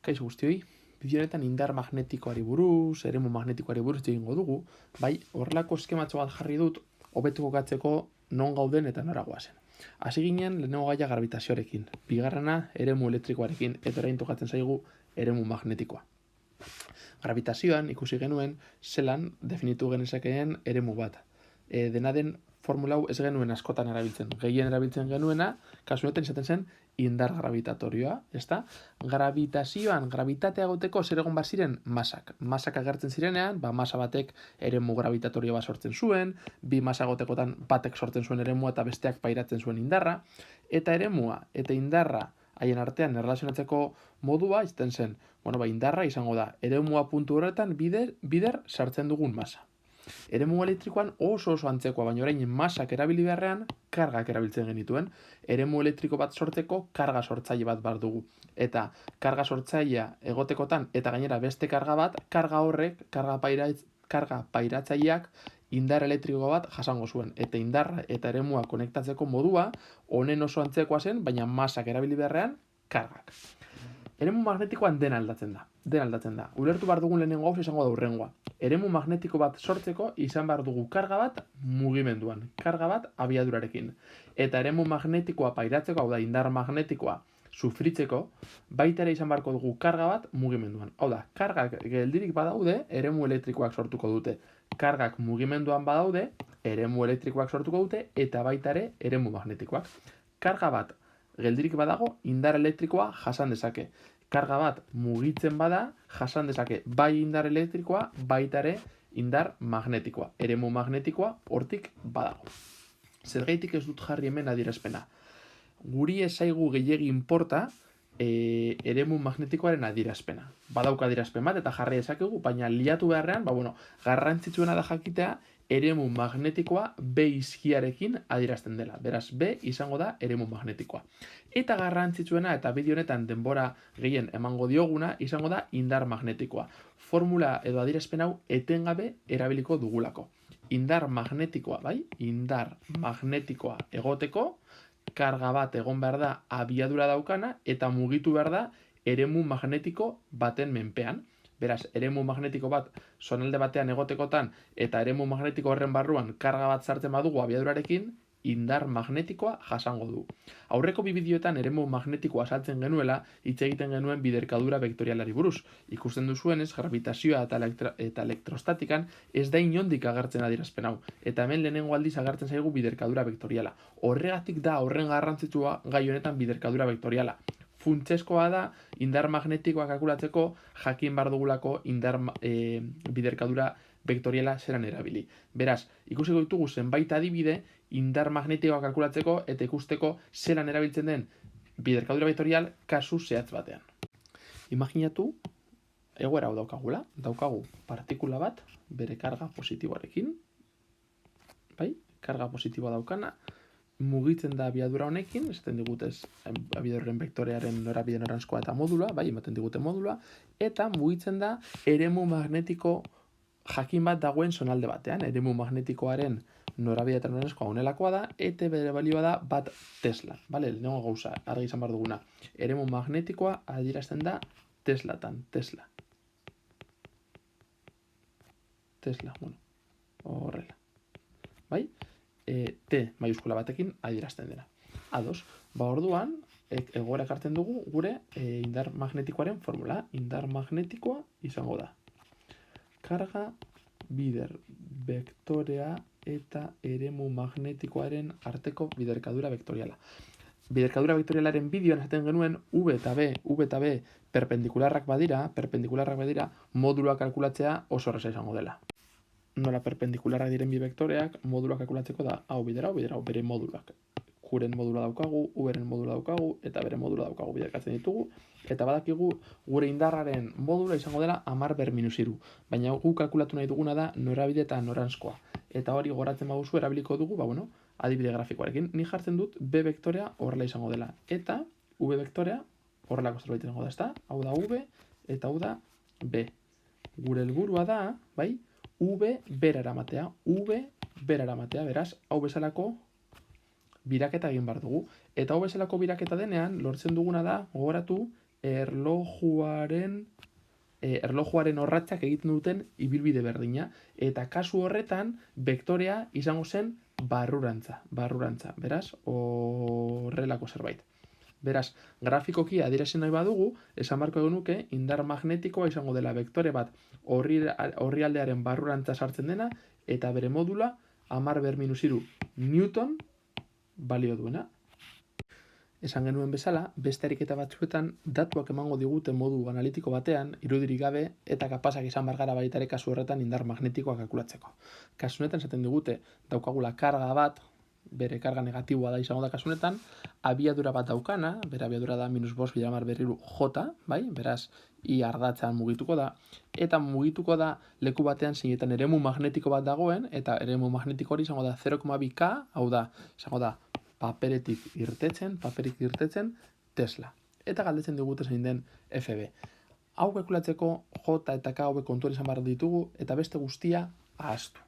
Kaixo guztioi, bideo honetan indar magnetikoari buruz, eremu magnetikoari buruz egingo dugu, bai, horrelako eskematxo bat jarri dut, hobetu kokatzeko non gauden eta nora goazen. Hasi ginen lehenengo gaia gravitazioarekin, bigarrena eremu elektrikoarekin, eta orain tokatzen zaigu eremu magnetikoa. Gravitazioan ikusi genuen zelan definitu genezakeen eremu bat. Dena den formula hau ez genuen askotan erabiltzen. Gehien erabiltzen genuena, kasu honetan izaten zen indar gravitatorioa, ezta? Gravitazioan, gravitatea egoteko zer egon baziren masak. Masak agertzen zirenean, masa batek eremu gravitatorio bat sortzen zuen, bi masa egotekotan batek sortzen zuen eremua eta besteak pairatzen zuen indarra, eta eremua eta indarra haien artean erlazionatzeko modua izten zen. Indarra izango da, eremua puntu horretan bider sartzen dugun masa. Eremu elektrikoan oso antzekoa, baina orain masak erabili beharrean kargak erabiltzen genituen. Eremu elektriko bat sortzeko karga sortzaile bat bar dugu. Eta karga sortzailea egotekotan eta gainera beste karga bat, karga horrek, karga pairatzaileak indar elektriko bat jasango zuen. Eta indarra eta eremua konektatzeko modua honen oso antzekoa zen, baina masak erabili beharrean kargak. Eremu magnetikoan dena aldatzen da. Ulertu behar dugun lehenengo gauza izango da hurrengoa. Eremu magnetiko bat sortzeko izan behar dugu karga bat mugimenduan, karga bat abiadurarekin. Eta eremu magnetikoa pairatzeko, hau da indar magnetikoa sufritzeko, baita ere izan beharko dugu karga bat mugimenduan. Hau da, kargak geldirik badaude, eremu elektrikoak sortuko dute. Kargak mugimenduan badaude, eremu elektrikoak sortuko dute, eta baita ere eremu magnetikoak. Karga bat geldirik badago, indar elektrikoa jasan dezake. Karga bat mugitzen bada, jasan dezake bai indar elektrikoa, baita ere indar magnetikoa. Eremu magnetikoa hortik badago. Zergaitik ez dut jarri hemen adierazpena. Guri ez zaigu gehiegi inporta eremu magnetikoaren adierazpena. Badauka adierazpen bat eta jarri dezakegu, baina liatu beharrean, garrantzitsuena da jakitea eremu magnetikoa B izkiarekin adierazten dela. Beraz, B izango da eremu magnetikoa. Eta garrantzitsuena eta bideo honetan denbora gehien emango dioguna izango da indar magnetikoa. Formula edo adierazpen hau etengabe erabiliko dugulako. Indar magnetikoa, bai? Indar magnetikoa egoteko, karga bat egon behar da abiadura daukana eta mugitu behar da eremu magnetiko baten menpean. Beraz, eremu magnetiko bat zonalde batean egotekotan eta eremu magnetiko horren barruan karga bat sartzen badugu abiadurarekin, indar magnetikoa jasango du. Aurreko bi bideoetan eremu magnetikoa saltzen genuela, hitz egiten genuen biderkadura vektorialari buruz. Ikusten duzuenez, gravitazioa eta elektrostatikan ez da inondik agertzen adierazpen hau. Eta hemen lehenengo aldiz agertzen zaigu biderkadura vektoriala. Horregatik da horren garrantzitsua gai honetan biderkadura vektoriala. Funtsezkoa da indar magnetikoa kalkulatzeko jakin behar dugulako biderkadura vektoriala zelan erabili. Beraz, ikusiko ditugu zenbait adibide indar magnetikoa kalkulatzeko eta ikusteko zelan erabiltzen den biderkadura vektorial kasu zehatz batean. Imaginatu, egoera hau daukagula, daukagu partikula bat bere karga positiboarekin, bai? Karga positiboa daukana, mugitzen da abiadura honekin, esaten digutez abiadurren vektorearen norabide noranzkoa eta modula, bai, ematen digute modula, eta mugitzen da eremu magnetiko jakin bat dagoen zonalde batean. Eremu magnetikoaren norabide eta noranzkoa honelakoa da, eta bere balioa da bat Tesla, bale? Lehenengo gauza, argi izan behar duguna. Eremu magnetikoa adierazten da Teslatan, Tesla. Tesla, horrela. Bai? T maiuskula batekin adierazten dena. Ados, orduan, egoera ekartzen dugu gure indar magnetikoaren formula. Indar magnetikoa izango da karga bider vektorea eta eremu magnetikoaren arteko biderkadura vektoriala. Biderkadura vektorialaren bideoan esaten genuen V eta B perpendikularrak badira, modulua kalkulatzea oso erraza izango dela. Nola perpendikularrak diren bi vektoreak, modulua kalkulatzeko da hau bidera, bere moduluak. Qren modula daukagu, Vren modula daukagu, eta bere modula daukagu biderkatzen ditugu. Eta badakigu gure indarraren modula izango dela 10^-3. Baina gu kalkulatu nahi duguna da norabide eta noranzkoa. Eta hori goratzen baduzu erabiliko dugu, adibide grafikoarekin. Ni jartzen dut B vektorea horrela izango dela. Eta V vektorea horrelako zerbait izango da, ezta? Hau da V eta hau da B. Gure helburua da, bai? V bera eramatea, beraz, hau bezalako biraketa egin behar dugu. Eta hau bezalako biraketa denean, lortzen duguna da, gogoratu, erlojuaren orratzak egiten duten ibilbide berdina, eta kasu horretan vektorea izango zen barrurantza. Beraz, horrelako zerbait. Beraz, grafikoki adierazi nahi badugu, esan beharko genuke indar magnetikoa izango dela vektore bat orrialdearen barrurantza sartzen dena, eta bere modula 10^-3 Newton balio duena. Esan genuen bezala, beste ariketa batzuetan datuak emango digute modu analitiko batean, irudirik gabe eta kapazak izan behar gara baita ere kasu horretan indar magnetikoa kalkulatzeko. Kasu honetan esaten digute daukagula karga bat, bere karga negatiboa da izango da kasu honetan, abiadura bat daukana, bere abiadura da -5 J, bai? Beraz, I ardatzan mugituko da, eta mugituko da leku batean zeinetan eremu magnetiko bat dagoen, eta eremu magnetiko hori izango da 0,2 K, hau da, izango da, paperik irtetzen Tesla. Eta galdetzen digute zein den FB. Hau kalkulatzeko J eta K hauek kontuan izan behar ditugu, eta beste guztia ahaztu.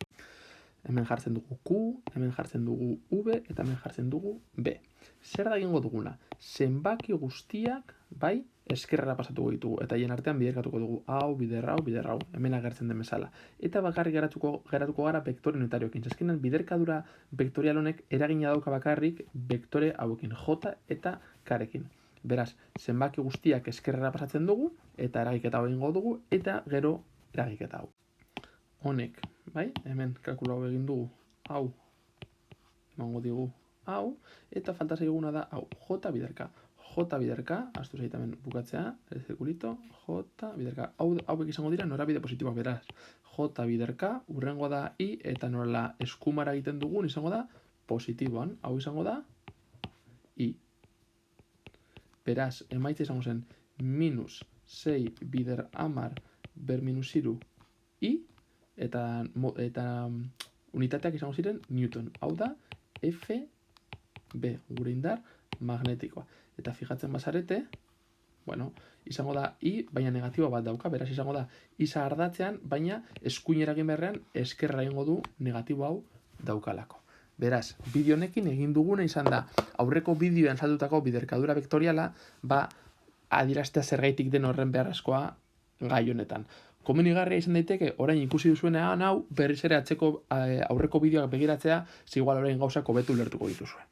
Hemen jartzen dugu Q, hemen jartzen dugu V, eta hemen jartzen dugu B. Zer da egingo duguna? Zenbaki guztiak, bai, eskerrera pasatuko ditugu, eta hien artean biderkatuko dugu hau, bider hau, hemen agertzen den bezala. Eta bakarrik geratuko gara vektore unitarioekin. Azkenean, biderkadura vektorial honek eragina dauka bakarrik vektore hauekin, J eta K-rekin. Beraz, zenbaki guztiak eskerrera pasatzen dugu, eta eragiketa hau egingo dugu, eta gero eragiketa hau. Honek, bai, hemen kalkulu hau egin dugu, hau, emango digu, hau, eta falta zaiguna da, hau, J bider K. J bider K, astu zait hemen bukatzea, el zirkulito, J bider K. Hauek izango dira norabide positiboak, beraz. J bider K, urrengo da I, eta nola eskumara egiten dugun izango da positiboan. Hau izango da I. Beraz, emaitza izango zen -6 bider 10^-3 I, eta unitateak izango ziren Newton. Hau da FB, gure indar magnetikoa. Eta fijatzen bazarete, bueno, izango da I, baina negatiboa bat dauka, beraz izango da isa ardatzean, baina eskuinera egin beharrean eskerra egingo du negatibo hau daukalako. Beraz, bideo honekin egin duguna izan da, aurreko bideoan saltutako biderkadura vektoriala, adieraztea zergaitik den horren beharrezkoa gai honetan. Komenigarria izan daiteke, orain ikusi duzuenean hau, berriz ere aurreko bideoak begiratzea, igual orain gauzak hobeto ulertuko dituzuen.